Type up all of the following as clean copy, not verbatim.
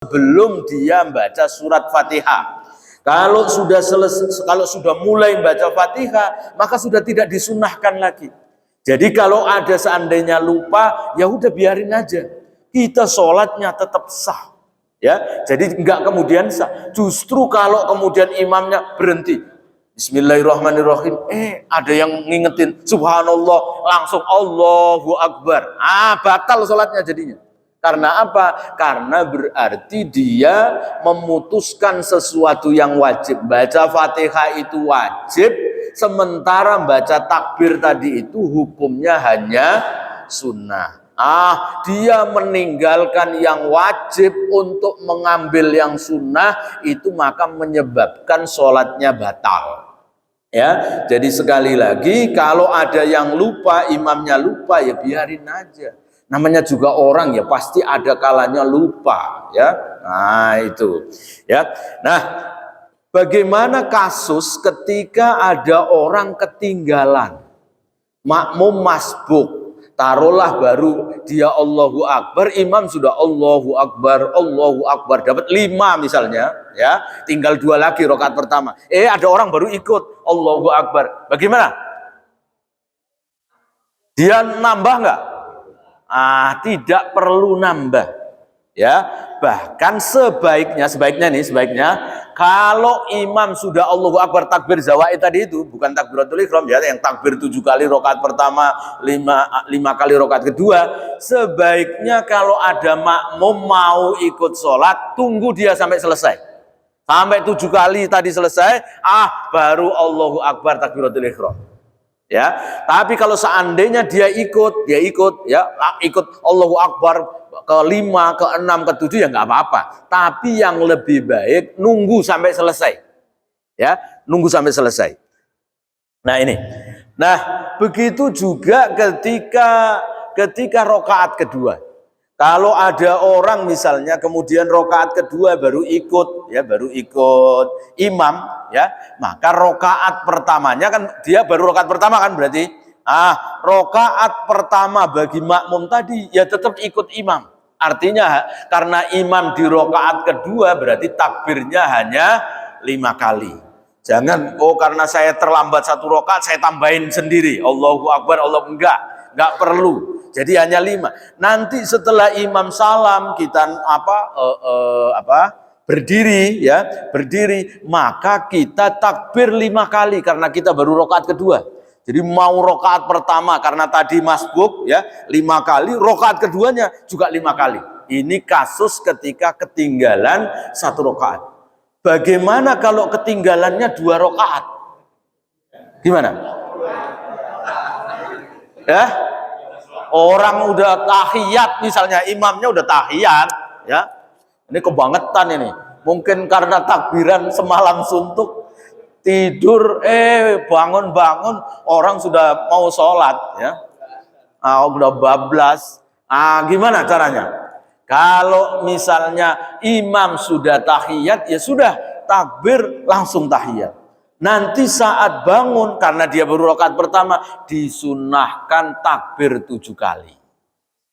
sebelum dia membaca surat Fatihah. Kalau sudah mulai membaca Fatihah, maka sudah tidak disunahkan lagi. Jadi kalau ada seandainya lupa, ya udah biarin aja. Kita sholatnya tetap sah. Ya, jadi enggak kemudian sah. Justru kalau kemudian imamnya berhenti, Bismillahirrahmanirrahim, ada yang ngingetin Subhanallah, langsung Allahu Akbar. Batal sholatnya jadinya. Karena apa? Karena berarti dia memutuskan sesuatu yang wajib. Baca Fatihah itu wajib, sementara baca takbir tadi itu hukumnya hanya sunnah. Dia meninggalkan yang wajib untuk mengambil yang sunnah, itu maka menyebabkan sholatnya batal. Ya, jadi sekali lagi, kalau ada yang lupa, imamnya lupa, ya biarin aja. Namanya juga orang, ya pasti ada kalanya lupa, ya. Nah, itu. Ya. Nah, bagaimana kasus ketika ada orang ketinggalan makmum masbuk, taruhlah baru dia Allahu Akbar, imam sudah Allahu Akbar, dapat 5 misalnya, ya, tinggal 2 lagi rakaat pertama. Ada orang baru ikut Allahu Akbar, bagaimana? Dia nambah nggak? Tidak perlu nambah, ya. Bahkan sebaiknya kalau imam sudah Allahu Akbar takbir zawaid tadi itu, bukan takbiratul ihram ya, yang takbir 7 kali rakaat pertama, 5 kali rakaat kedua, sebaiknya kalau ada makmum mau ikut sholat, tunggu dia sampai selesai. Sampai 7 kali tadi selesai, baru Allahu Akbar takbiratul ihram. Ya, tapi kalau seandainya dia ikut ya, ikut Allahu Akbar ke-5, ke-6, ke-7 ya nggak apa-apa. Tapi yang lebih baik nunggu sampai selesai. Ya, nunggu sampai selesai. Nah, ini. Nah, begitu juga ketika rakaat kedua. Kalau ada orang misalnya kemudian rakaat kedua baru ikut imam, ya, maka rakaat pertamanya kan dia baru rakaat pertama kan berarti rakaat pertama bagi makmum tadi ya tetap ikut imam. Artinya karena imam di rakaat kedua berarti takbirnya hanya 5 kali. Jangan karena saya terlambat 1 rakaat saya tambahin sendiri Allahu Akbar, enggak perlu. Jadi hanya 5. Nanti setelah imam salam kita berdiri, maka kita takbir 5 kali karena kita baru rakaat kedua. Jadi mau rakaat pertama karena tadi masbuk ya 5 kali, rakaat keduanya juga 5 kali. Ini kasus ketika ketinggalan 1 rakaat. Bagaimana kalau ketinggalannya 2 rakaat? Gimana? Ya? Orang udah tahiyat misalnya, imamnya udah tahiyat, ya. Ini kebangetan ini. Mungkin karena takbiran semalam suntuk, tidur, bangun-bangun, orang sudah mau sholat, ya. Udah bablas. Gimana caranya? Kalau misalnya imam sudah tahiyat, ya sudah, takbir langsung tahiyat. Nanti saat bangun, karena dia baru rakaat pertama, disunahkan takbir 7 kali.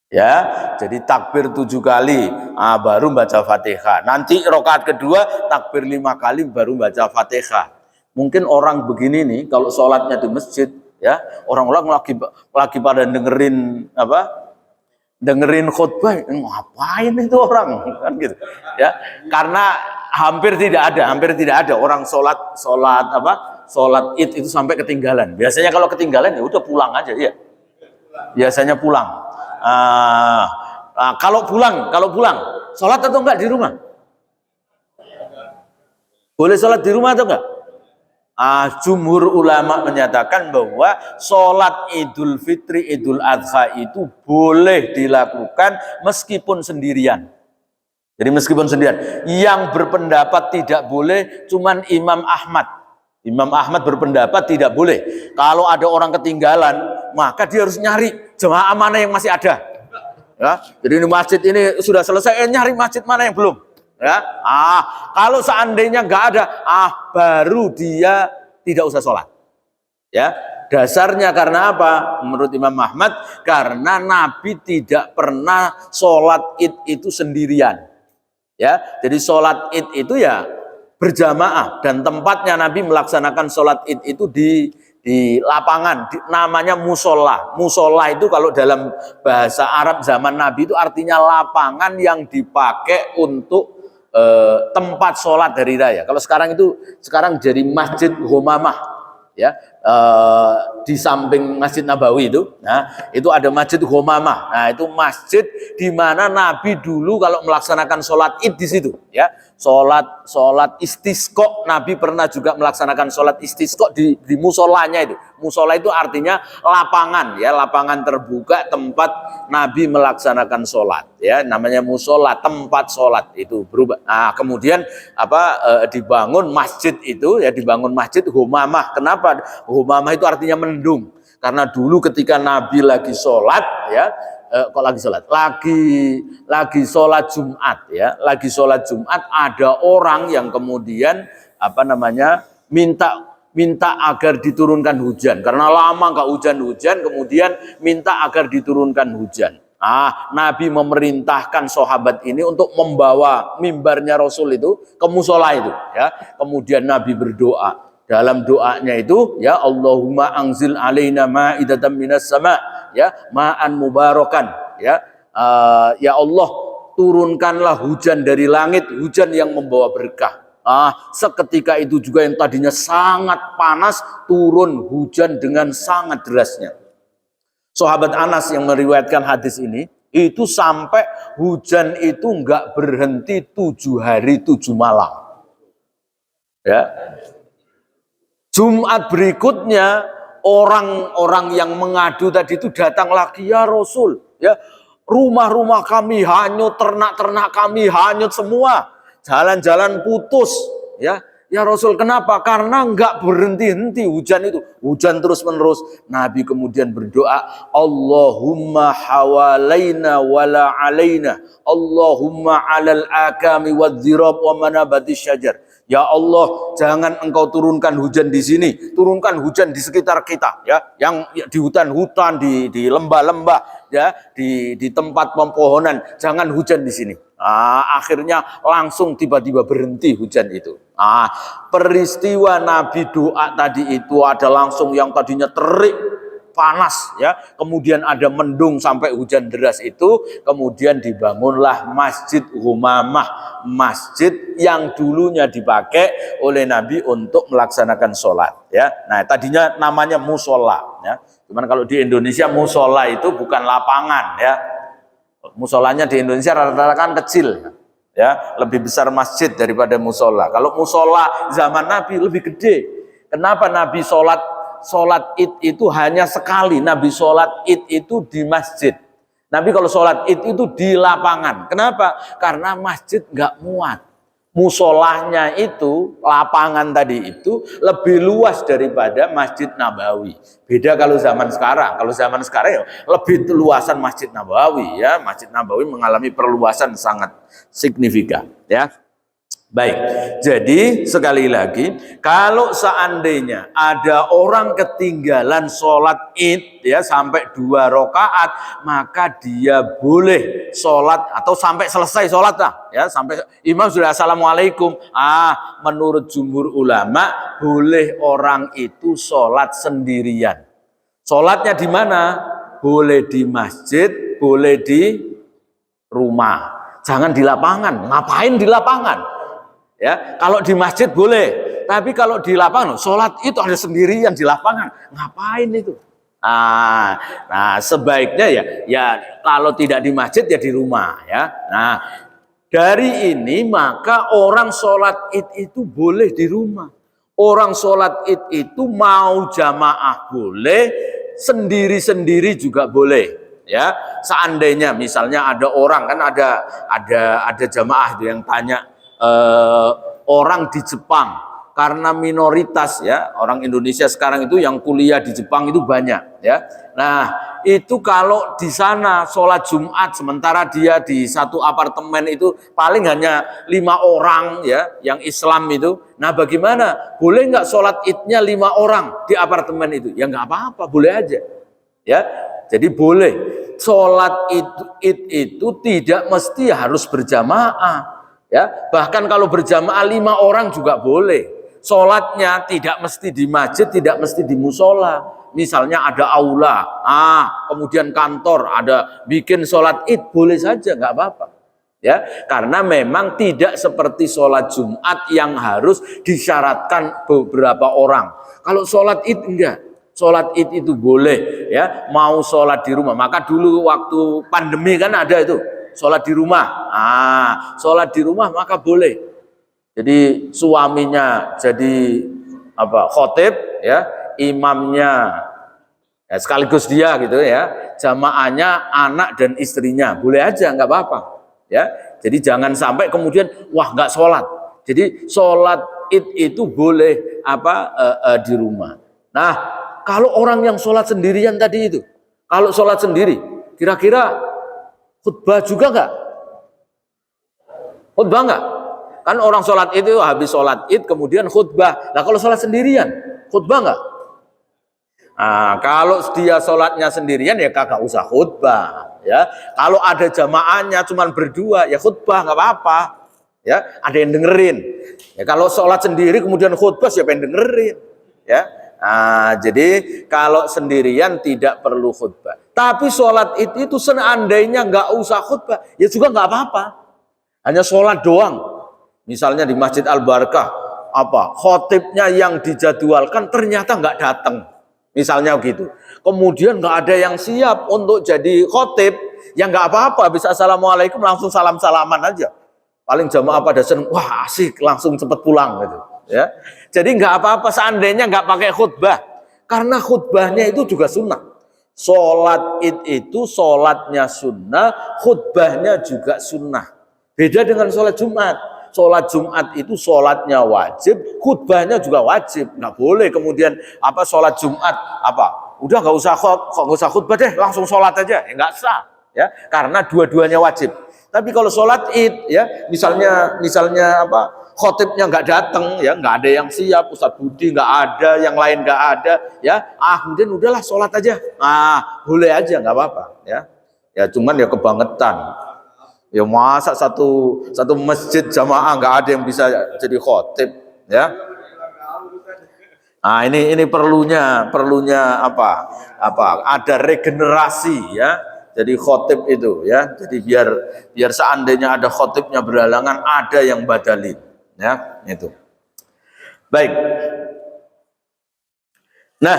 Ya, jadi takbir 7 kali, baru baca Fatihah. Nanti rakaat kedua, takbir 5 kali, baru baca Fatihah. Mungkin orang begini nih, kalau sholatnya di masjid, ya, orang-orang lagi pada dengerin khutbah, ngapain itu orang, kan gitu, ya, karena hampir tidak ada orang sholat id itu sampai ketinggalan. Biasanya kalau ketinggalan ya udah pulang aja, ya. Biasanya pulang. Kalau pulang, sholat atau enggak di rumah? Boleh sholat di rumah atau enggak? Jumhur ulama menyatakan bahwa sholat Idul Fitri, Idul Adha itu boleh dilakukan meskipun sendirian. Jadi meskipun sendirian. Yang berpendapat tidak boleh cuman Imam Ahmad. Imam Ahmad berpendapat tidak boleh. Kalau ada orang ketinggalan, maka dia harus nyari jemaah mana yang masih ada. Ya, jadi ini masjid ini sudah selesai, nyari masjid mana yang belum. Ya, kalau seandainya nggak ada, baru dia tidak usah sholat. Ya, dasarnya karena apa? Menurut Imam Ahmad, karena Nabi tidak pernah sholat id itu sendirian. Ya, jadi sholat id itu ya berjamaah, dan tempatnya Nabi melaksanakan sholat id itu di lapangan, namanya musola. Musola itu kalau dalam bahasa Arab zaman Nabi itu artinya lapangan yang dipakai untuk tempat sholat hari raya. Kalau sekarang jadi Masjid Ghamamah, ya, di samping Masjid Nabawi itu. Nah, itu ada Masjid Ghamamah. Nah, itu masjid di mana Nabi dulu kalau melaksanakan sholat id di situ, ya. Sholat istisqa, Nabi pernah juga melaksanakan sholat istisqa di musolanya itu. Musola itu artinya lapangan, ya, lapangan terbuka tempat Nabi melaksanakan sholat, ya, namanya musola, tempat sholat itu berubah. Nah, kemudian dibangun masjid itu, ya, dibangun Masjid Ghamamah. Kenapa Ghamamah itu artinya mendung? Karena dulu ketika Nabi lagi sholat, ya, lagi sholat Jumat, ya, lagi sholat Jumat, ada orang yang kemudian minta agar diturunkan hujan karena lama nggak hujan-hujan, kemudian minta agar diturunkan hujan. Nabi memerintahkan sahabat ini untuk membawa mimbarnya Rasul itu ke musola itu, ya. Kemudian Nabi berdoa. Dalam doanya itu, ya, Allahumma anzil alaina ma'idatan minas sama', ya, ma'an mubarakan, ya. Ya Allah, turunkanlah hujan dari langit, hujan yang membawa berkah. Seketika itu juga yang tadinya sangat panas, turun hujan dengan sangat derasnya. Sahabat Anas yang meriwayatkan hadis ini, itu sampai hujan itu enggak berhenti 7 hari 7 malam. Ya. Jumat berikutnya orang-orang yang mengadu tadi itu datang lagi, ya Rasul, ya, rumah-rumah kami hanyut, ternak-ternak kami hanyut semua, jalan-jalan putus, ya. Ya Rasul, kenapa? Karena enggak berhenti-henti hujan itu, hujan terus-menerus. Nabi kemudian berdoa, Allahumma hawalaina wala alaina, Allahumma alal akami wadzirab wa manabati syajar. Ya Allah, jangan engkau turunkan hujan di sini, turunkan hujan di sekitar kita, ya, yang di hutan-hutan, di lembah-lembah, ya, di tempat pepohonan, jangan hujan di sini. Akhirnya langsung tiba-tiba berhenti hujan itu. Peristiwa Nabi doa tadi itu ada langsung yang tadinya terik, panas, ya, kemudian ada mendung sampai hujan deras itu, kemudian dibangunlah Masjid Ghamamah, masjid yang dulunya dipakai oleh Nabi untuk melaksanakan sholat, ya. Nah, tadinya namanya musola, ya. Cuman kalau di Indonesia musola itu bukan lapangan, ya. Musolanya di Indonesia rata-rata kan kecil, ya, lebih besar masjid daripada musola. Kalau musola zaman Nabi lebih gede. Kenapa Nabi sholat id itu hanya sekali? Nabi sholat id itu di masjid. Nabi kalau sholat id itu di lapangan. Kenapa? Karena masjid nggak muat. Musolahnya itu, lapangan tadi itu lebih luas daripada Masjid Nabawi. Beda kalau zaman sekarang. Kalau zaman sekarang ya lebih luasan Masjid Nabawi, ya. Masjid Nabawi mengalami perluasan sangat signifikan, ya. Baik, jadi sekali lagi, kalau seandainya ada orang ketinggalan sholat id, ya, sampai 2 rakaat, maka dia boleh sholat atau sampai selesai sholat lah, ya, sampai imam sudah assalamualaikum. Menurut jumhur ulama, boleh orang itu sholat sendirian. Sholatnya di mana? Boleh di masjid, boleh di rumah. Jangan di lapangan. Ngapain di lapangan? Ya, kalau di masjid boleh, tapi kalau di lapangan, sholat itu ada sendirian di lapangan, ngapain itu? Nah, sebaiknya ya kalau tidak di masjid ya di rumah, ya. Nah, dari ini maka orang sholat id itu boleh di rumah. Orang sholat id itu mau jamaah boleh, sendiri-sendiri juga boleh. Ya, seandainya misalnya ada orang, kan ada jamaah yang tanya, orang di Jepang, karena minoritas, ya, orang Indonesia sekarang itu yang kuliah di Jepang itu banyak, ya. Nah, itu kalau di sana sholat Jumat, sementara dia di satu apartemen itu paling hanya 5 orang, ya, yang Islam itu. Nah, bagaimana? Boleh nggak sholat idnya 5 orang di apartemen itu? Ya nggak apa-apa, boleh aja, ya. Jadi boleh sholat id itu tidak mesti harus berjamaah. Ya, bahkan kalau berjamaah 5 orang juga boleh. Sholatnya tidak mesti di masjid, tidak mesti di musola. Misalnya ada aula, kemudian kantor, ada bikin sholat id, boleh saja, nggak apa-apa. Ya, karena memang tidak seperti sholat Jumat yang harus disyaratkan beberapa orang. Kalau sholat id enggak, sholat id itu boleh, ya, mau sholat di rumah. Maka dulu waktu pandemi kan ada itu sholat di rumah. Sholat di rumah maka boleh. Jadi suaminya jadi khotib, ya, imamnya ya, sekaligus dia gitu ya, jamaahnya anak dan istrinya, boleh aja, nggak apa-apa. Ya, jadi jangan sampai kemudian wah nggak sholat. Jadi sholat id itu boleh di rumah. Nah, kalau orang yang sholat sendirian tadi itu, kalau sholat sendiri, kira-kira khutbah juga nggak? Khutbah nggak? Kan orang sholat itu habis sholat id kemudian khutbah. Nah kalau sholat sendirian, khutbah nggak? Kalau dia sholatnya sendirian ya kagak usah khutbah. Ya, kalau ada jamaahnya cuman berdua ya khutbah nggak apa-apa. Ya, ada yang dengerin. Ya, kalau sholat sendiri kemudian khutbah siapa yang dengerin? Ya, jadi kalau sendirian tidak perlu khutbah. Tapi sholat itu seandainya nggak usah khutbah, ya juga nggak apa-apa. Hanya sholat doang. Misalnya di Masjid Al-Barakah, khotibnya yang dijadwalkan ternyata nggak datang. Misalnya begitu. Kemudian nggak ada yang siap untuk jadi khotib, ya nggak apa-apa, bisa assalamualaikum langsung salam-salaman aja. Paling jamaah pada senang, wah asik, langsung cepet pulang gitu. Ya, jadi nggak apa-apa seandainya nggak pakai khutbah, karena khutbahnya itu juga sunnah. Sholat id itu sholatnya sunnah, khutbahnya juga sunnah. Beda dengan sholat Jumat. Sholat Jumat itu sholatnya wajib, khutbahnya juga wajib. Nggak boleh kemudian sholat Jumat udah nggak usah khutbah deh, langsung sholat aja, ya nggak sah, ya, karena dua-duanya wajib. Tapi kalau sholat id, ya, misalnya khotibnya nggak datang, ya, nggak ada yang siap, Ustadz Budi nggak ada, yang lain nggak ada, ya, kemudian udahlah sholat aja, boleh aja, nggak apa-apa, ya, ya, cuman ya kebangetan. Ya masa satu masjid jamaah nggak ada yang bisa jadi khotib, ya. Ini perlunya ada regenerasi, ya. Jadi khotib itu, ya. Jadi biar seandainya ada khotibnya berhalangan, ada yang badalin, ya, itu. Baik. Nah,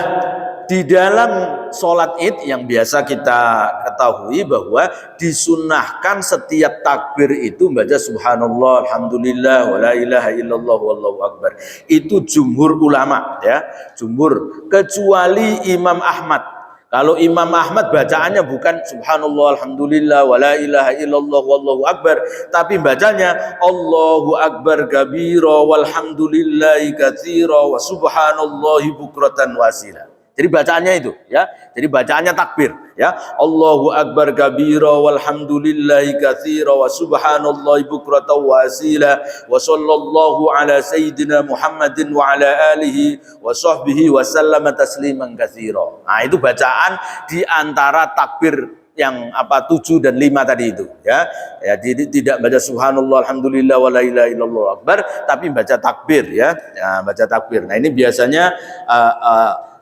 di dalam sholat id yang biasa kita ketahui bahwa disunnahkan setiap takbir itu baca subhanallah, alhamdulillah, wa la ilaha illallah, wallahu akbar. Itu jumhur ulama, ya, jumhur, kecuali Imam Ahmad. Kalau Imam Ahmad bacaannya bukan subhanallah, alhamdulillah, wa la ilaha illallah, wallahu akbar, tapi bacanya Allahu akbar kabira, walhamdulillahi katsira, wa subhanallahi bukratan wasila. Jadi bacaannya itu, ya. Jadi bacaannya takbir, ya. Allahu akbar kabira walhamdulillahi katsira wa subhanallahi bukratan wa asila wa sallallahu ala sayyidina Muhammadin wa ala alihi wa sahbihi wa sallama tasliman katsira. Nah, itu bacaan di antara takbir yang 7 dan 5 tadi itu, ya. Ya, tidak baca subhanallah alhamdulillah wa la ilaha illallah akbar, tapi baca takbir, ya. Ya, baca takbir. Nah, ini biasanya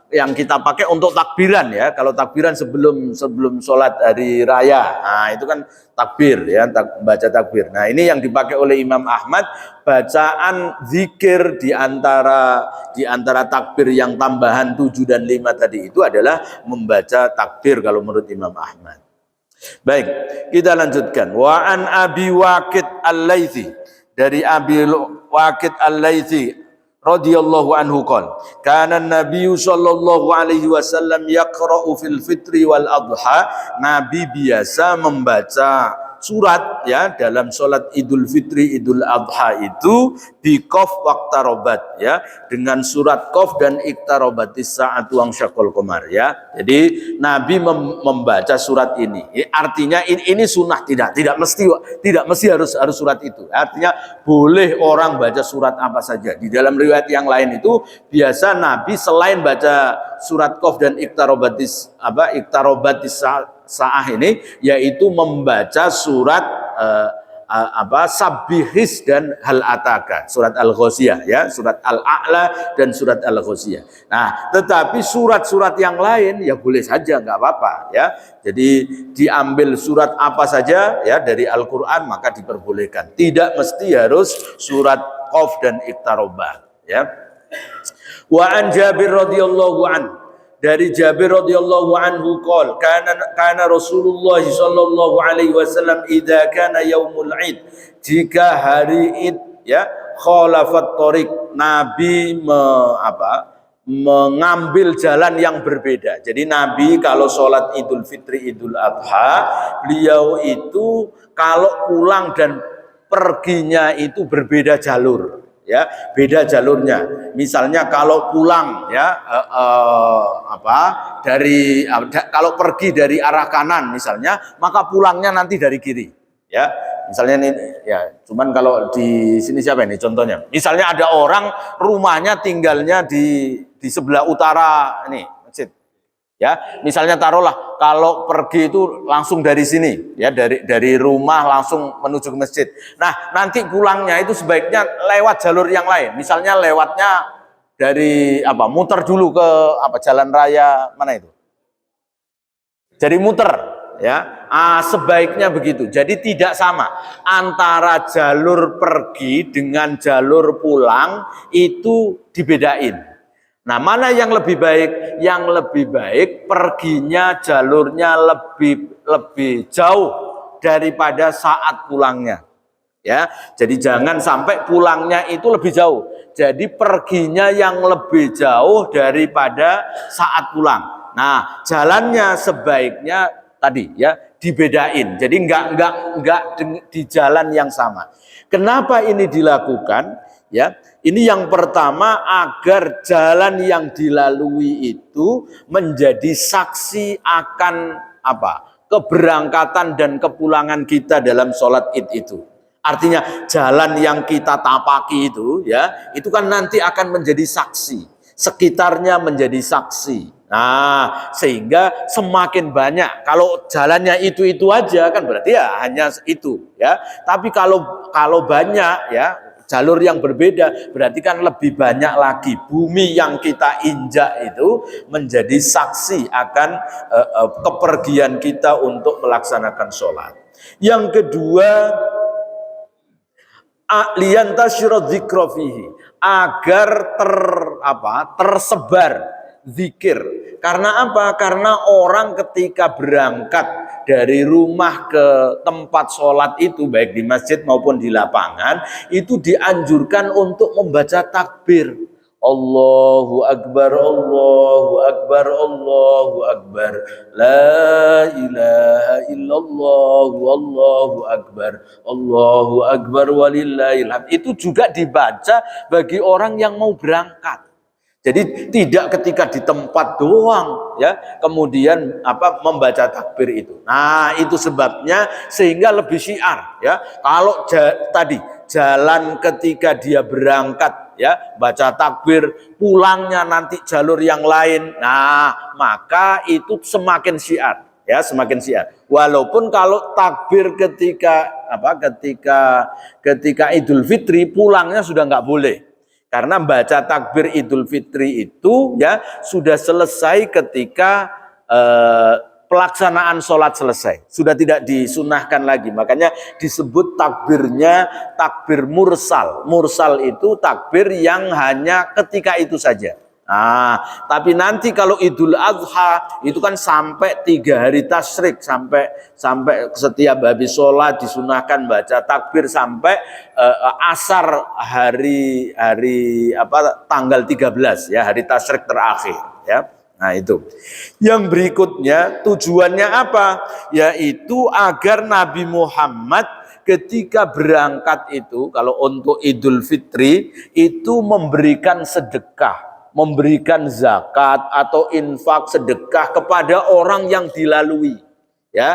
yang kita pakai untuk takbiran, ya. Kalau takbiran sebelum sholat hari raya, itu kan takbir, ya, baca takbir. Nah, ini yang dipakai oleh Imam Ahmad, bacaan zikir di antara takbir yang tambahan 7 dan 5 tadi itu adalah membaca takbir kalau menurut Imam Ahmad. Baik, kita lanjutkan. Wa an Abi Waqid Al-Laitsi, dari Abi Waqid Al-Laitsi radhiyallahu anhu qol kana Nabi sallallahu alaihi wasallam yaqra'u fil fitri wal adha. Nabi biasa membaca surat, ya, dalam sholat Idul Fitri, Idul Adha itu bi qaf waqtarobat, ya, dengan surat qaf dan iqtarobatis sa'atu wang syaqal qamar, ya. Jadi Nabi membaca surat ini. Artinya ini sunnah, tidak mesti harus surat itu. Artinya boleh orang baca surat apa saja. Di dalam riwayat yang lain itu biasa Nabi selain baca surat qaf dan iqtarobatis sa'ah ini, yaitu membaca surat Sabbihis dan Hal Ataka, surat Al-Ghasyiyah ya, surat Al-A'la dan surat Al-Ghasyiyah. Nah, tetapi surat-surat yang lain ya boleh saja, nggak apa-apa ya. Jadi diambil surat apa saja ya dari Al-Qur'an maka diperbolehkan. Tidak mesti harus surat Qaf dan Iqtarabah ya. Wa an Jabir radhiyallahu anhu, dari Jabir radhiyallahu anhu qol kana Rasulullah sallallahu alaihi wasallam idza kana yaumul id, jika hari id ya, khalafat thoriq, Nabi mengambil jalan yang berbeda. Jadi Nabi kalau sholat Idul Fitri, Idul Adha, beliau itu kalau pulang dan perginya itu berbeda jalur ya, beda jalurnya. Misalnya kalau pulang ya kalau pergi dari arah kanan misalnya, maka pulangnya nanti dari kiri ya. Misalnya ini ya, cuman kalau di sini siapa ini contohnya? Misalnya ada orang rumahnya tinggalnya di sebelah utara ini masjid. Ya, misalnya taruhlah kalau pergi itu langsung dari sini ya, dari rumah langsung menuju ke masjid. Nah, nanti pulangnya itu sebaiknya lewat jalur yang lain. Misalnya lewatnya dari muter dulu ke jalan raya mana itu? Jadi muter ya. Sebaiknya begitu. Jadi tidak sama antara jalur pergi dengan jalur pulang, itu dibedain. Nah, mana yang lebih baik? Yang lebih baik perginya jalurnya lebih jauh daripada saat pulangnya. Ya, jadi jangan sampai pulangnya itu lebih jauh. Jadi perginya yang lebih jauh daripada saat pulang. Nah, jalannya sebaiknya tadi ya dibedain. Jadi enggak di jalan yang sama. Kenapa ini dilakukan? Ya, ini yang pertama agar jalan yang dilalui itu menjadi saksi akan keberangkatan dan kepulangan kita dalam sholat id itu. Artinya jalan yang kita tapaki itu ya, itu kan nanti akan menjadi saksi, sekitarnya menjadi saksi. Nah, sehingga semakin banyak. Kalau jalannya itu aja kan berarti ya hanya itu ya. Tapi kalau banyak ya, jalur yang berbeda, berarti kan lebih banyak lagi. Bumi yang kita injak itu menjadi saksi akan kepergian kita untuk melaksanakan sholat. Yang kedua, liyantasyira dzikra fihi, agar tersebar zikir. Karena apa? Karena orang ketika berangkat dari rumah ke tempat sholat itu, baik di masjid maupun di lapangan, itu dianjurkan untuk membaca takbir. Allahu Akbar, Allahu Akbar, Allahu Akbar, la ilaha illallah, Allahu Akbar, Allahu Akbar walillahil hamd. Itu juga dibaca bagi orang yang mau berangkat. Jadi tidak ketika di tempat doang ya, kemudian membaca takbir itu. Nah, itu sebabnya sehingga lebih syiar ya. Kalau tadi jalan ketika dia berangkat ya, baca takbir, pulangnya nanti jalur yang lain. Nah, maka itu semakin syiar ya, semakin syiar. Walaupun kalau takbir ketika Idul Fitri, pulangnya sudah nggak boleh. Karena baca takbir Idul Fitri itu ya sudah selesai ketika pelaksanaan sholat selesai. Sudah tidak disunahkan lagi. Makanya disebut takbirnya takbir mursal. Mursal itu takbir yang hanya ketika itu saja. Nah, tapi nanti kalau Idul Adha itu kan sampai 3 hari tasyrik, sampai setiap habis sholat disunahkan baca takbir sampai asar hari tanggal 13 ya, hari tasyrik terakhir ya. Nah, itu. Yang berikutnya tujuannya apa? Yaitu agar Nabi Muhammad ketika berangkat itu, kalau untuk Idul Fitri itu memberikan sedekah, memberikan zakat atau infak sedekah kepada orang yang dilalui Ya,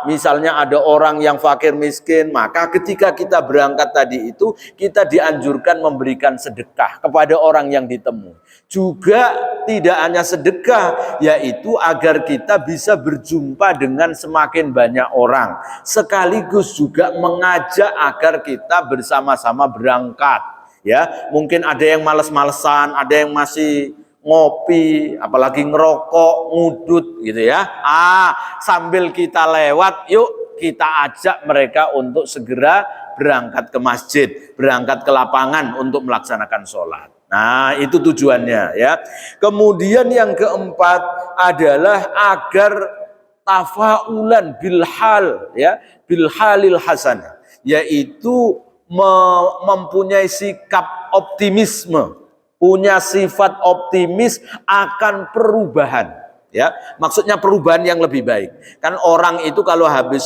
misalnya ada orang yang fakir miskin, maka ketika kita berangkat tadi itu kita dianjurkan memberikan sedekah kepada orang yang ditemu. Juga tidak hanya sedekah, yaitu agar kita bisa berjumpa dengan semakin banyak orang, sekaligus juga mengajak agar kita bersama-sama berangkat. Ya, mungkin ada yang males-malesan, ada yang masih ngopi, apalagi ngerokok, ngudut gitu ya. Sambil kita lewat, yuk kita ajak mereka untuk segera berangkat ke masjid, berangkat ke lapangan untuk melaksanakan sholat. Nah, itu tujuannya ya. Kemudian yang keempat adalah agar tafaulan bilhal ya, bilhalil hasanah, yaitu mempunyai sikap optimisme, punya sifat optimis akan perubahan, ya. Maksudnya perubahan yang lebih baik. Kan orang itu kalau habis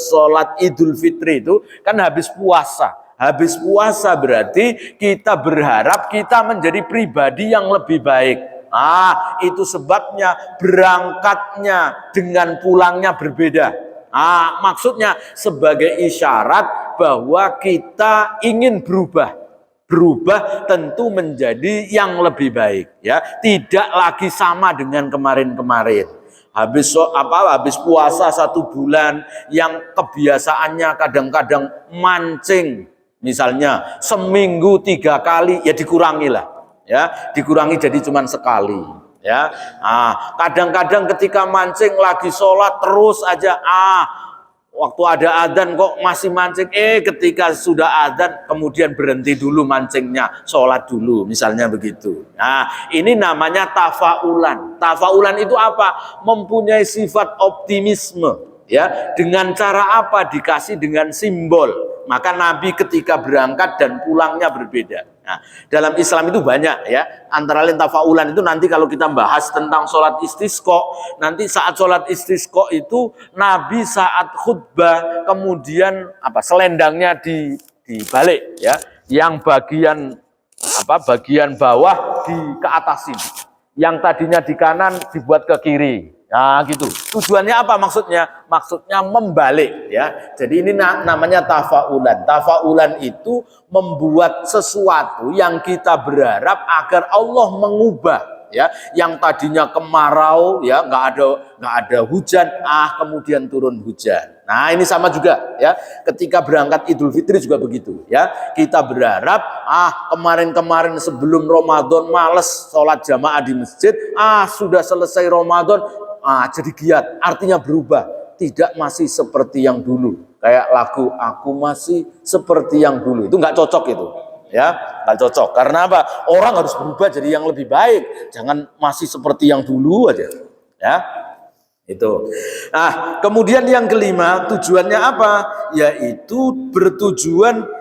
sholat Idul Fitri itu kan habis puasa. Habis puasa berarti kita berharap kita menjadi pribadi yang lebih baik. Itu sebabnya berangkatnya dengan pulangnya berbeda. Maksudnya sebagai isyarat bahwa kita ingin berubah tentu menjadi yang lebih baik, ya, tidak lagi sama dengan kemarin-kemarin. Habis puasa 1 bulan yang kebiasaannya kadang-kadang mancing, misalnya seminggu 3 kali, ya dikurangilah, ya dikurangi jadi cuma sekali, ya. Kadang-kadang ketika mancing lagi sholat terus aja, waktu ada adzan kok masih mancing, ketika sudah adzan kemudian berhenti dulu mancingnya, sholat dulu, misalnya begitu. Nah, ini namanya tafaulan. Tafaulan itu apa? Mempunyai sifat optimisme, ya. Dengan cara apa? Dikasih dengan simbol. Maka Nabi ketika berangkat dan pulangnya berbeda. Nah, dalam Islam itu banyak, ya. Antara lain tafaulan itu nanti kalau kita bahas tentang sholat istisqa, nanti saat sholat istisqa itu Nabi saat khutbah kemudian selendangnya dibalik, ya. Yang bagian bawah ke atas ini. Yang tadinya di kanan dibuat ke kiri. Nah, gitu. Tujuannya apa maksudnya? Maksudnya membalik, ya. Jadi ini namanya tafaulan. Tafaulan itu membuat sesuatu yang kita berharap agar Allah mengubah, ya. Yang tadinya kemarau, ya, nggak ada hujan, kemudian turun hujan. Nah, ini sama juga, ya. Ketika berangkat Idul Fitri juga begitu, ya. Kita berharap, kemarin-kemarin sebelum Ramadan males sholat jamaah di masjid, sudah selesai Ramadan, jadi giat, artinya berubah, tidak masih seperti yang dulu. Kayak lagu Aku Masih Seperti Yang Dulu, itu nggak cocok itu, ya, nggak cocok. Karena apa? Orang harus berubah jadi yang lebih baik, jangan masih seperti yang dulu aja, ya. Itu. Nah, kemudian yang kelima, tujuannya apa? Yaitu bertujuan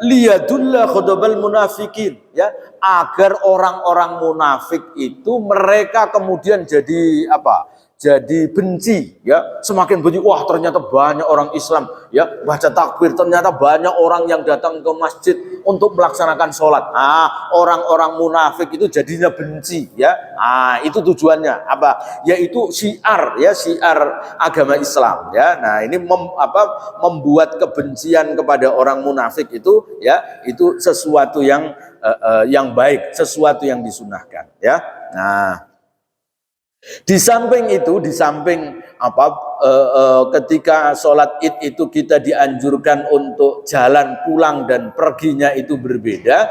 liyadulla khadabal munafikin, ya, agar orang-orang munafik itu mereka kemudian jadi jadi benci, ya, semakin benci. Wah, ternyata banyak orang Islam, ya, baca takbir, ternyata banyak orang yang datang ke masjid untuk melaksanakan sholat. Orang-orang munafik itu jadinya benci, ya. Itu tujuannya apa? Yaitu syiar, ya, syiar agama Islam, ya. Nah, ini membuat kebencian kepada orang munafik itu, ya, itu sesuatu yang baik, sesuatu yang disunahkan, ya. Nah, di samping itu, ketika sholat id itu kita dianjurkan untuk jalan pulang dan perginya itu berbeda.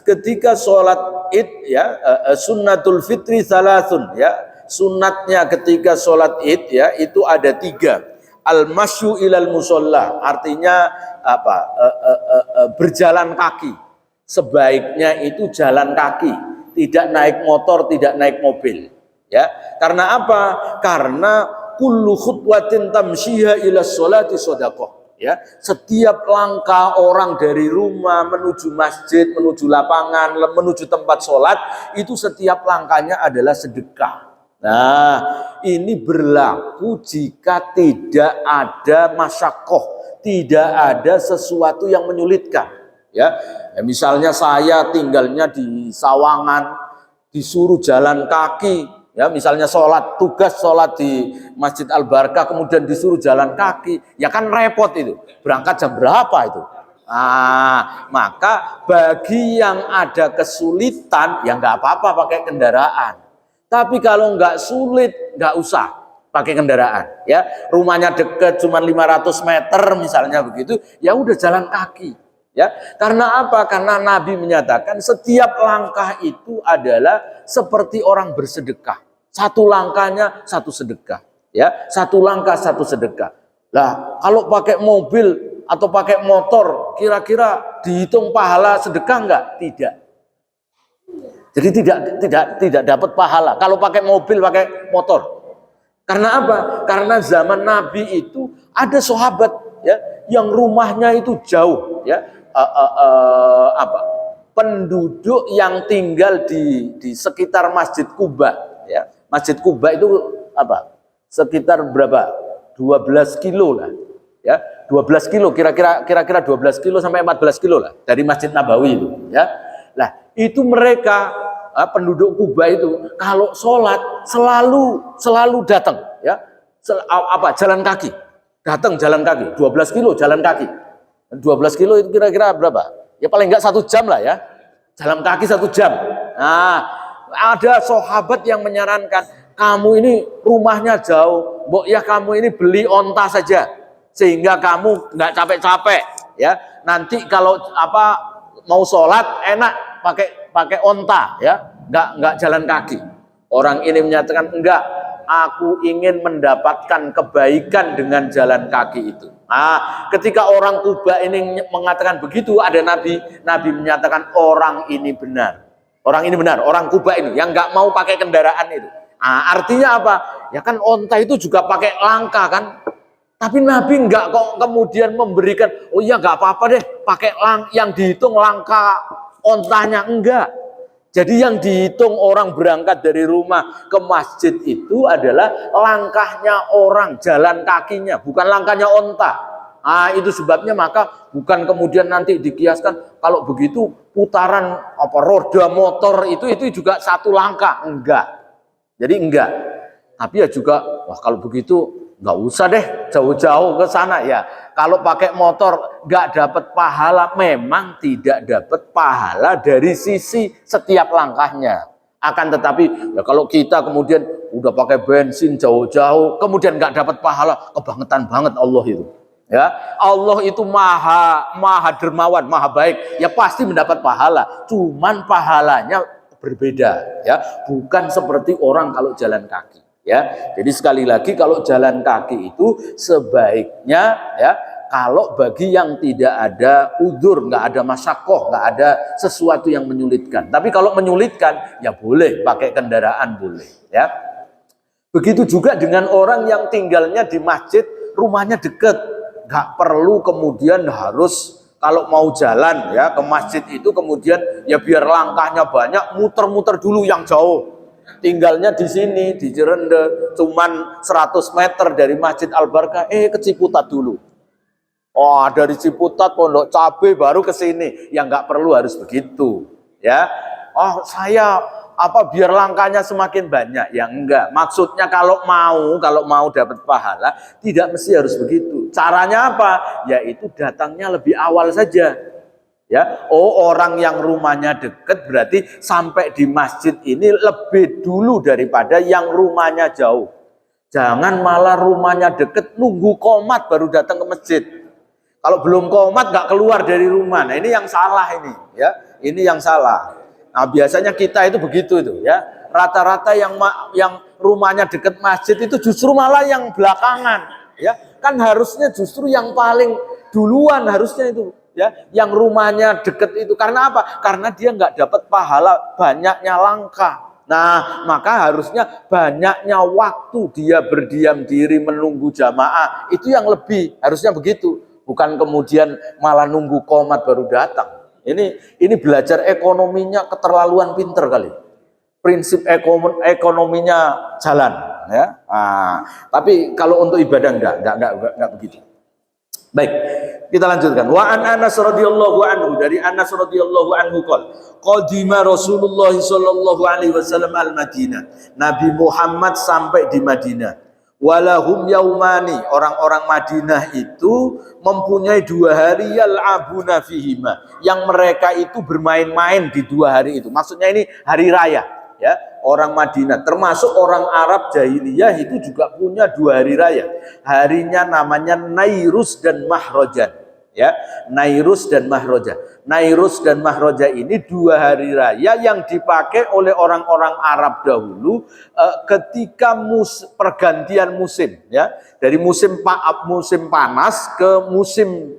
Ketika sholat id, ya, sunnatul fitri salasun, ya, sunatnya ketika sholat id, ya, itu ada 3. Al-masyu ilal musolla, artinya berjalan kaki. Sebaiknya itu jalan kaki, tidak naik motor, tidak naik mobil. Ya, karena apa? Karena kullu khutwatin tamshiha ila sholati shadaqah. Ya, setiap langkah orang dari rumah menuju masjid, menuju lapangan, menuju tempat sholat, itu setiap langkahnya adalah sedekah. Nah, ini berlaku jika tidak ada masyakoh, tidak ada sesuatu yang menyulitkan. Ya, misalnya saya tinggalnya di Sawangan, disuruh jalan kaki. Ya, misalnya tugas sholat di Masjid Al Barkah kemudian disuruh jalan kaki, ya kan repot itu. Berangkat jam berapa itu? Maka bagi yang ada kesulitan ya nggak apa-apa pakai kendaraan. Tapi kalau nggak sulit nggak usah pakai kendaraan. Ya, rumahnya deket cuma 500 meter misalnya begitu, ya udah jalan kaki. Ya, karena apa? Karena Nabi menyatakan setiap langkah itu adalah seperti orang bersedekah. Satu langkahnya satu sedekah, ya. Satu langkah satu sedekah. Lah, kalau pakai mobil atau pakai motor, kira-kira dihitung pahala sedekah enggak? Tidak. Jadi tidak dapat pahala kalau pakai mobil, pakai motor. Karena apa? Karena zaman Nabi itu ada sahabat ya yang rumahnya itu jauh ya. Penduduk yang tinggal di sekitar Masjid Kuba ya. Masjid Kuba itu sekitar berapa? 12 kilo lah ya. 12 kilo kira-kira 12 kilo sampai 14 kilo lah dari Masjid Nabawi itu ya. Nah, itu mereka penduduk Kuba itu kalau sholat selalu datang ya. Jalan kaki. Datang jalan kaki, 12 kilo jalan kaki. 12 kilo itu kira-kira berapa? Ya paling enggak 1 jam lah ya. Jalan kaki 1 jam. Nah, ada sahabat yang menyarankan, kamu ini rumahnya jauh, mbok ya kamu ini beli onta saja, sehingga kamu nggak capek-capek, ya. Nanti kalau mau sholat enak pakai onta, ya, nggak jalan kaki. Orang ini menyatakan enggak, aku ingin mendapatkan kebaikan dengan jalan kaki itu. Ketika orang Kuba ini mengatakan begitu, ada Nabi menyatakan orang ini benar. Orang ini benar, orang Kuba ini yang nggak mau pakai kendaraan itu. Artinya apa? Ya kan onta itu juga pakai langkah kan. Tapi Nabi nggak kok kemudian memberikan, oh iya nggak apa-apa deh, pakai yang dihitung langkah ontanya, enggak. Jadi yang dihitung orang berangkat dari rumah ke masjid itu adalah langkahnya orang, jalan kakinya, bukan langkahnya onta. Itu sebabnya maka bukan kemudian nanti dikiaskan kalau begitu putaran roda motor itu juga satu langkah, enggak. Jadi enggak. Tapi ya juga kalau begitu nggak usah deh jauh-jauh ke sana ya. Kalau pakai motor nggak dapat pahala, memang tidak dapat pahala dari sisi setiap langkahnya. Akan tetapi ya kalau kita kemudian udah pakai bensin jauh-jauh, kemudian nggak dapat pahala, kebangetan banget Allah itu. Ya, Allah itu maha dermawan, maha baik, ya pasti mendapat pahala. Cuman pahalanya berbeda, ya, bukan seperti orang kalau jalan kaki. Ya, jadi sekali lagi kalau jalan kaki itu sebaiknya ya kalau bagi yang tidak ada udzur, nggak ada masyakoh, nggak ada sesuatu yang menyulitkan. Tapi kalau menyulitkan ya boleh pakai kendaraan, boleh. Ya, begitu juga dengan orang yang tinggalnya di masjid, rumahnya dekat. Nggak perlu kemudian harus kalau mau jalan ya ke masjid itu kemudian ya biar langkahnya banyak muter-muter dulu yang jauh. Tinggalnya di sini di Cirende cuman 100 meter dari Masjid Al Barkah, ke Ciputat dulu. Dari Ciputat Pondok Cabe baru ke sini. Ya nggak perlu harus begitu ya. Saya biar langkahnya semakin banyak, ya enggak. Maksudnya kalau mau dapat pahala tidak mesti harus begitu. Caranya apa? Yaitu datangnya lebih awal saja. Ya, orang yang rumahnya dekat berarti sampai di masjid ini lebih dulu daripada yang rumahnya jauh. Jangan malah rumahnya dekat nunggu qomat baru datang ke masjid. Kalau belum qomat nggak keluar dari rumah. Nah, ini yang salah ini, ya. Ini yang salah. Nah, biasanya kita itu begitu itu ya. Rata-rata yang rumahnya dekat masjid itu justru malah yang belakangan, ya. Kan harusnya justru yang paling duluan harusnya itu, ya. Yang rumahnya dekat itu karena apa? Karena dia nggak dapat pahala banyaknya langkah. Nah, maka harusnya banyaknya waktu dia berdiam diri menunggu jamaah itu yang lebih harusnya begitu. Bukan kemudian malah nunggu qomat baru datang. Ini belajar ekonominya keterlaluan pinter kali. Prinsip ekonominya jalan, ya. Tapi kalau untuk ibadah enggak begitu. Baik, kita lanjutkan. Wa an Anas radhiyallahu anhu, dari Anas radhiyallahu anhu qadima Rasulullah sallallahu alaihi wasallam al-Madinah. Nabi Muhammad sampai di Madinah. Walahum yaumani, orang-orang Madinah itu mempunyai 2 hari yal'abuna fihima, yang mereka itu bermain-main di 2 hari itu. Maksudnya ini hari raya, ya. Orang Madinah, termasuk orang Arab jahiliyah itu juga punya 2 hari raya. Harinya namanya Nairus dan Mahrojan, ya. Nairus dan Mahroja. Nairus dan Mahroja ini 2 hari raya yang dipakai oleh orang-orang Arab dahulu ketika pergantian musim, ya. Dari musim panas ke musim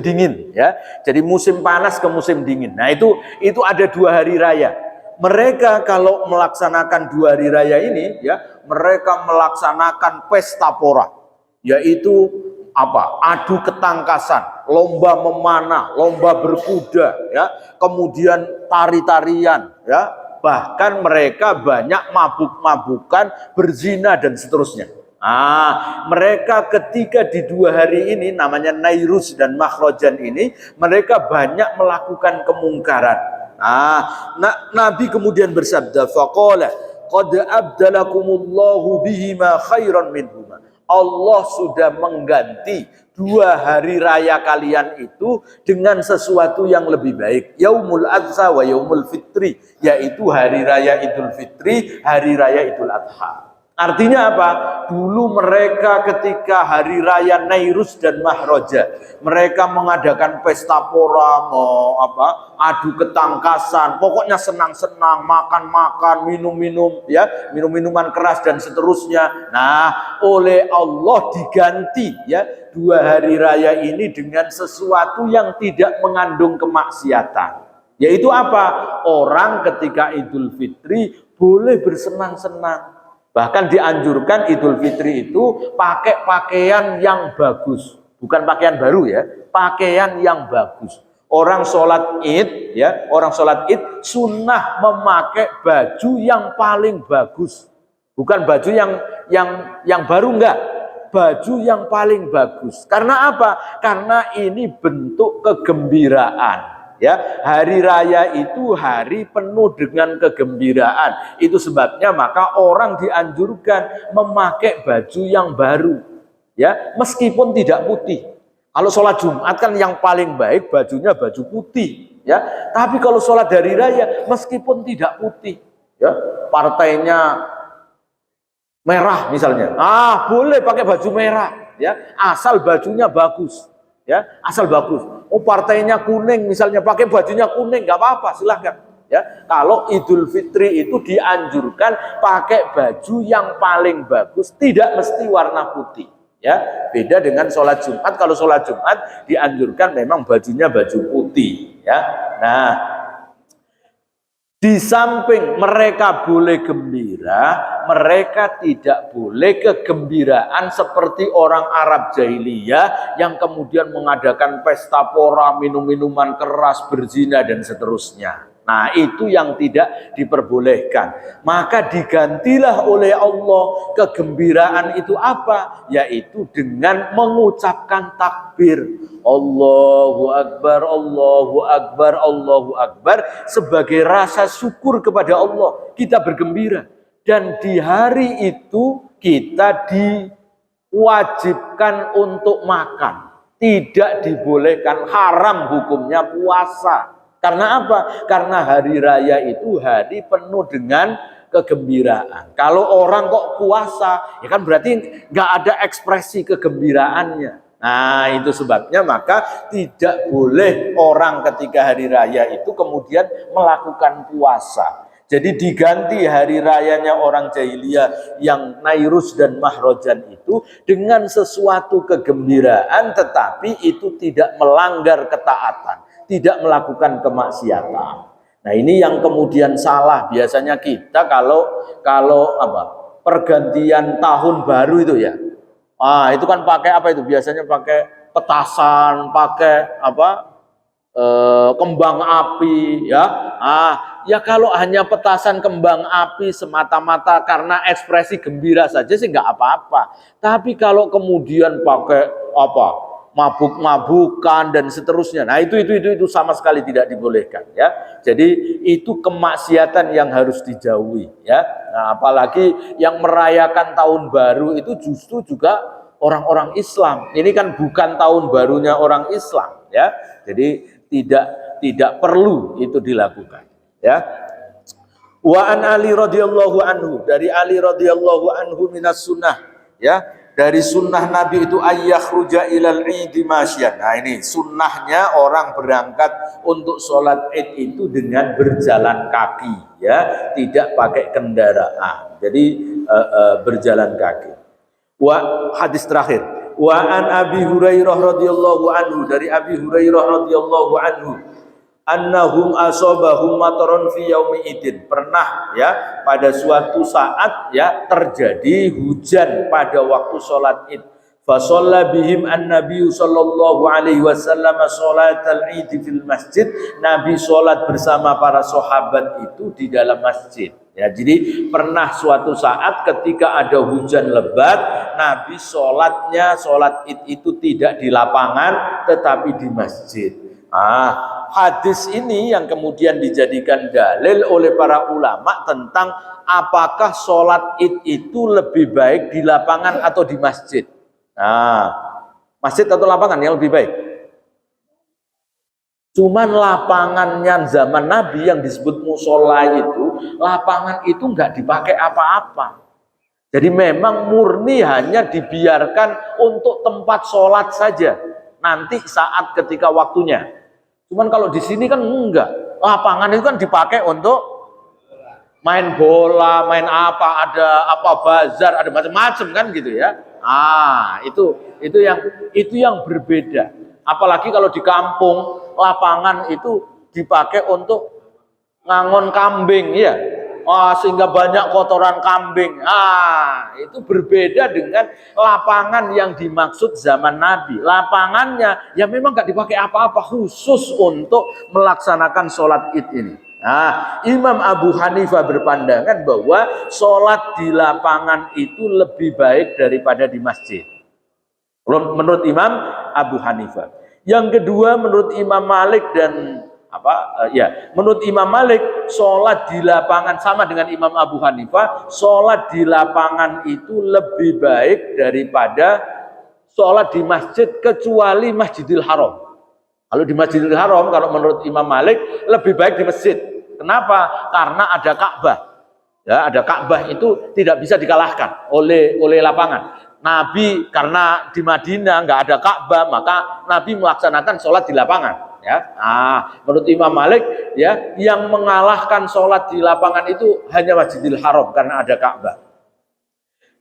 dingin, ya. Jadi musim panas ke musim dingin. Nah, itu ada 2 hari raya. Mereka kalau melaksanakan 2 hari raya ini, ya, mereka melaksanakan pesta pora, yaitu apa? Adu ketangkasan, lomba memanah, lomba berkuda, ya, kemudian tari-tarian, ya, bahkan mereka banyak mabuk-mabukan, berzina dan seterusnya. Mereka ketika di 2 hari ini namanya Nairus dan Mahrojan ini, mereka banyak melakukan kemungkaran. Nabi kemudian bersabda, faqala qad abdalakumullahu bihima khairan minhuma. Allah sudah mengganti 2 hari raya kalian itu dengan sesuatu yang lebih baik. Yaumul Adha wa Yaumul Fitri, yaitu hari raya Idul Fitri, hari raya Idul Adha. Artinya apa? Dulu mereka ketika hari raya Nairus dan Mahroja, mereka mengadakan pesta pora, adu ketangkasan, pokoknya senang-senang, makan-makan, minum-minum, ya, minum-minuman keras dan seterusnya. Nah, oleh Allah diganti, ya, 2 hari raya ini dengan sesuatu yang tidak mengandung kemaksiatan. Yaitu apa? Orang ketika Idul Fitri boleh bersenang-senang. Bahkan dianjurkan Idul Fitri itu pakai pakaian yang bagus, bukan pakaian baru, ya, pakaian yang bagus. Orang sholat Id, ya, orang sholat Id sunnah memakai baju yang paling bagus, bukan baju yang baru, enggak, baju yang paling bagus. Karena apa? Karena ini bentuk kegembiraan. Ya, hari raya itu hari penuh dengan kegembiraan. Itu sebabnya maka orang dianjurkan memakai baju yang baru, ya, meskipun tidak putih. Kalau sholat Jumat kan yang paling baik bajunya baju putih, ya. Tapi kalau sholat hari raya meskipun tidak putih, ya, partainya merah misalnya, boleh pakai baju merah, ya, asal bajunya bagus, ya, asal bagus. Partainya kuning misalnya, pakai bajunya kuning, nggak apa-apa, silahkan, ya. Kalau Idul Fitri itu dianjurkan pakai baju yang paling bagus, tidak mesti warna putih, ya. Beda dengan sholat Jumat. Kalau sholat Jumat dianjurkan memang bajunya baju putih, ya. Nah, di samping mereka boleh gembira, mereka tidak boleh kegembiraan seperti orang Arab jahiliyah yang kemudian mengadakan pesta pora, minum-minuman keras, berzina dan seterusnya. Nah, itu yang tidak diperbolehkan. Maka digantilah oleh Allah kegembiraan itu apa? Yaitu dengan mengucapkan takbir. Allahu Akbar, Allahu Akbar, Allahu Akbar, sebagai rasa syukur kepada Allah. Kita bergembira. Dan di hari itu kita diwajibkan untuk makan. Tidak dibolehkan, haram hukumnya puasa. Karena apa? Karena hari raya itu hari penuh dengan kegembiraan. Kalau orang kok puasa, ya kan berarti nggak ada ekspresi kegembiraannya. Nah, itu sebabnya maka tidak boleh orang ketika hari raya itu kemudian melakukan puasa. Jadi diganti hari rayanya orang jahiliyah yang Nairus dan Mahrojan itu dengan sesuatu kegembiraan, tetapi itu tidak melanggar ketaatan, tidak melakukan kemaksiatan. Nah, ini yang kemudian salah biasanya kita kalau pergantian tahun baru itu, ya. Itu kan pakai apa itu? Biasanya pakai petasan, pakai kembang api, ya. Ya kalau hanya petasan kembang api semata-mata karena ekspresi gembira saja sih nggak apa-apa. Tapi kalau kemudian pakai apa? Mabuk-mabukan dan seterusnya. Nah, itu sama sekali tidak dibolehkan ya. Jadi itu kemaksiatan yang harus dijauhi ya. Nah, apalagi yang merayakan tahun baru itu justru juga orang-orang Islam. Ini kan bukan tahun barunya orang Islam ya. Jadi tidak perlu itu dilakukan ya. Wa an Ali radhiyallahu anhu, dari Ali radhiyallahu anhu minas sunnah ya. Dari sunnah Nabi itu ayyakhruja ilal idi masyan. Nah ini sunnahnya orang berangkat untuk sholat id itu dengan berjalan kaki ya, tidak pakai kendaraan. Jadi berjalan kaki. Hadis terakhir. Wa an Abi Hurairah radhiyallahu anhu, dari Abi Hurairah radhiyallahu anhu, annahum asabahum mataron fi yaumi idin, pernah ya pada suatu saat ya terjadi hujan pada waktu sholat id. Fa shalla bihim an-nabiy sallallahu alaihi wasallam sholatal id fil masjid. Nabi sholat bersama para sahabat itu di dalam masjid ya. Jadi pernah suatu saat ketika ada hujan lebat, Nabi sholat id itu tidak di lapangan tetapi di masjid. Hadis ini yang kemudian dijadikan dalil oleh para ulama tentang apakah sholat id itu lebih baik di lapangan atau di masjid. Masjid atau lapangan yang lebih baik? Cuman lapangannya zaman Nabi yang disebut musola itu, lapangan itu nggak dipakai apa-apa. Jadi memang murni hanya dibiarkan untuk tempat sholat saja. Nanti saat ketika waktunya. Cuman kalau di sini kan enggak. Lapangan itu kan dipakai untuk main bola, main apa, ada apa bazar, ada macam-macam kan gitu ya. Itu yang berbeda. Apalagi kalau di kampung, lapangan itu dipakai untuk ngangon kambing ya. Sehingga banyak kotoran kambing. Itu berbeda dengan lapangan yang dimaksud zaman Nabi. Lapangannya ya memang gak dipakai apa-apa, khusus untuk melaksanakan sholat id ini. Imam Abu Hanifah berpandangan bahwa sholat di lapangan itu lebih baik daripada di masjid. Menurut Imam Abu Hanifah. Yang kedua menurut Imam Malik dan menurut Imam Malik, sholat di lapangan sama dengan Imam Abu Hanifah, sholat di lapangan itu lebih baik daripada sholat di masjid kecuali Masjidil Haram. Kalau di Masjidil Haram, kalau menurut Imam Malik lebih baik di masjid. Kenapa? Karena ada Ka'bah. Ya, ada Ka'bah itu tidak bisa dikalahkan oleh lapangan. Nabi karena di Madinah nggak ada Ka'bah, maka Nabi melaksanakan sholat di lapangan. Ya, menurut Imam Malik ya, yang mengalahkan sholat di lapangan itu hanya Masjidil Haram karena ada Ka'bah.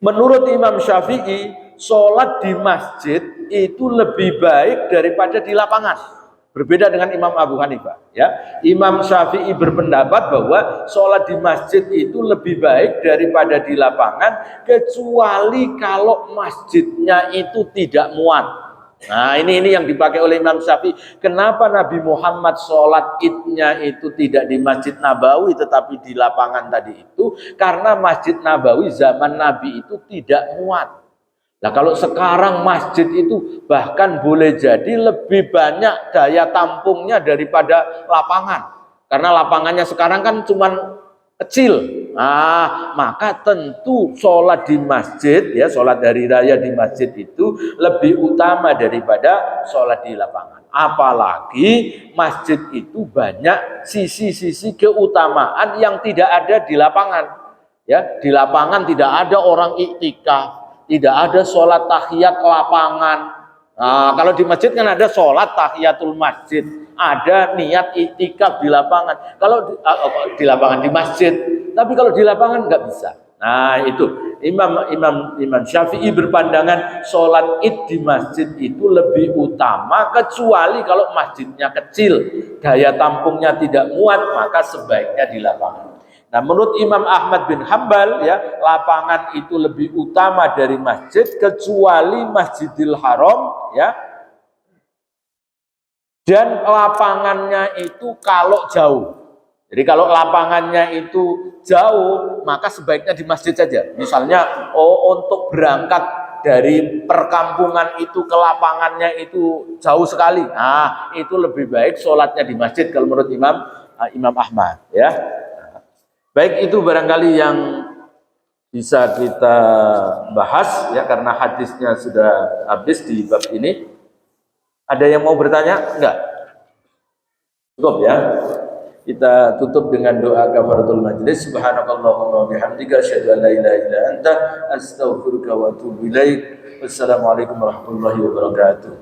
Menurut Imam Syafi'i, sholat di masjid itu lebih baik daripada di lapangan. Berbeda dengan Imam Abu Hanifah. Ya, Imam Syafi'i berpendapat bahwa sholat di masjid itu lebih baik daripada di lapangan, kecuali kalau masjidnya itu tidak muat. Ini yang dipakai oleh Imam Syafi'i. Kenapa Nabi Muhammad sholat idnya itu tidak di Masjid Nabawi tetapi di lapangan tadi itu? Karena Masjid Nabawi zaman Nabi itu tidak muat. Nah kalau sekarang masjid itu bahkan boleh jadi lebih banyak daya tampungnya daripada lapangan. Karena lapangannya sekarang kan cuma kecil. Maka tentu sholat di masjid ya, sholat hari raya di masjid itu lebih utama daripada sholat di lapangan. Apalagi masjid itu banyak sisi-sisi keutamaan yang tidak ada di lapangan. Ya, di lapangan tidak ada orang iktikaf, tidak ada sholat tahiyat lapangan. Kalau di masjid kan ada sholat tahiyatul masjid, ada niat iktikaf di lapangan. Kalau di lapangan di masjid, tapi kalau di lapangan nggak bisa. Itu Imam Syafi'i berpandangan sholat id di masjid itu lebih utama, kecuali kalau masjidnya kecil, daya tampungnya tidak muat, maka sebaiknya di lapangan. Nah, menurut Imam Ahmad bin Hambal ya, lapangan itu lebih utama dari masjid kecuali Masjidil Haram ya. Dan lapangannya itu kalau jauh. Jadi kalau lapangannya itu jauh, maka sebaiknya di masjid saja. Misalnya, untuk berangkat dari perkampungan itu ke lapangannya itu jauh sekali. Nah, itu lebih baik sholatnya di masjid kalau menurut Imam Ahmad. Ya, baik, itu barangkali yang bisa kita bahas ya, karena hadisnya sudah habis di bab ini. Ada yang mau bertanya? Enggak? Cukup ya. Kita tutup dengan doa kafaratul majlis. Subhanakallahumma wa bihamdika asyhadu an la ilaha illa anta astaghfiruka wa atubu ilaik. Wassalamualaikum warahmatullahi wabarakatuh.